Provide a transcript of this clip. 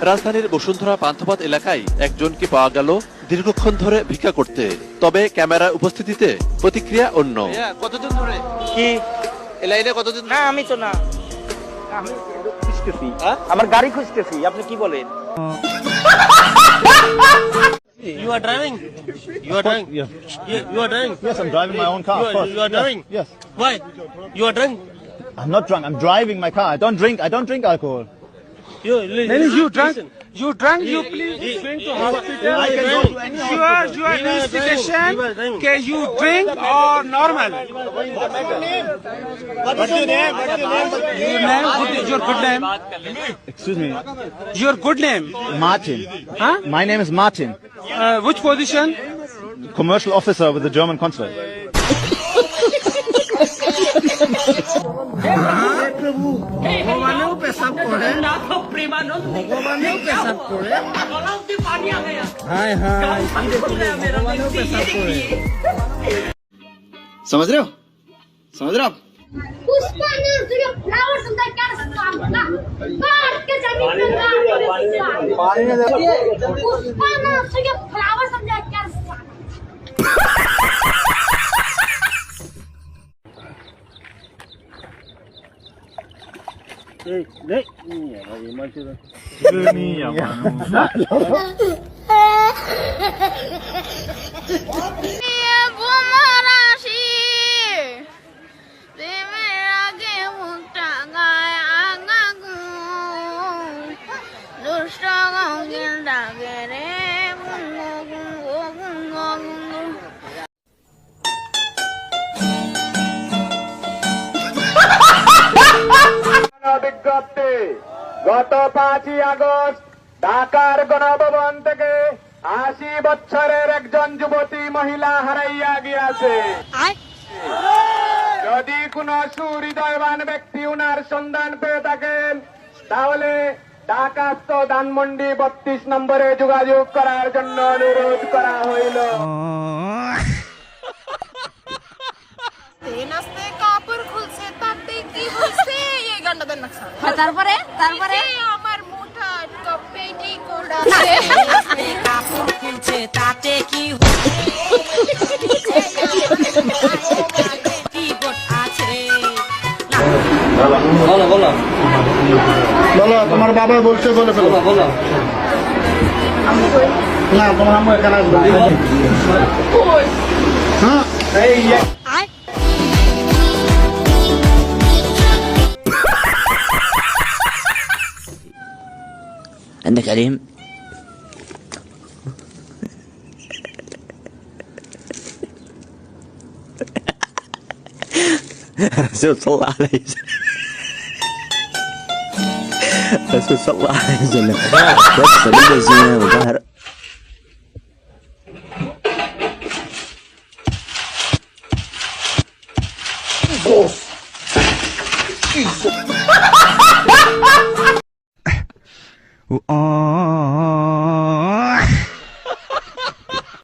রাজধানীর বসুন্ধরা পান্থপথ এলাকায় একজনকে পাওয়া গেল দীর্ঘক্ষণ ধরে ভিক্ষা করতে, তবে ক্যামেরার উপস্থিতিতে প্রতিক্রিয়া অন্য। কতদিন ধরে কি লাইনে কতদিন? না আমি তো না, আমি খুঁজতেছি, আমার গাড়ি খুঁজতেছি। আপনি কি বলেন? You are driving? You are driving? Yeah. You are driving? Yes, I'm driving my own car. of course. You are driving? Yes. Why? You are drunk? I'm not drunk. I'm driving my car. I don't drink alcohol. You drunk? listen. You drunk? You please bring to hospital. I can go to any You are investigation. Can you drink or normal? What's your name? Your name? Your good name? Excuse me. Your good name? Martin. Huh? My name is Martin. Which position? Commercial officer with the German consulate. ভগবানেও পেশাব কৰে, ভগবানেও পেশাব কৰে। হায় হায়, কি দেখিলে ভগবানেও পেশাব কৰে। समझ रहे हो? समझ रहे हो आप? पुष्पा ने तुझे फ्लावर समझा क्या काम का काट के जमीन में गाड़ दे। पानी ने देखो पुष्पा ने तुझे फ्लावर समझा क्या काम। বিজ্ঞপ্তি গত 5ই আগস্ট ঢাকার গণভবন থেকে 80 বছরের একজন যুবতী মহিলা হারাইয়া গিয়াছে। যদি কোনো সুহৃদয়বান ব্যক্তি উনার সন্ধান পেয়ে থাকেন তাহলে ঢাকাস্থ ধানমন্ডি 32 নম্বরে যোগাযোগ করার জন্য অনুরোধ করা হইল। কাপড় খুলছে তাতে কি হইছে এই গানটা দেন না। তারপরে আমার মোটা কপেটি কোড়া কাপড় খুলছে তাতে কি হইছে কি বট আছে। বলো বলো বলো তোমার বাবা বলছে বলে ফেলো। বলো না তোমার আম্মু এখানে আসবে। হ্যাঁ এই عندك عليم؟ رسول صلى الله عليه وسلم، رسول صلى الله عليه وسلم بس بالزنا وظهر Oh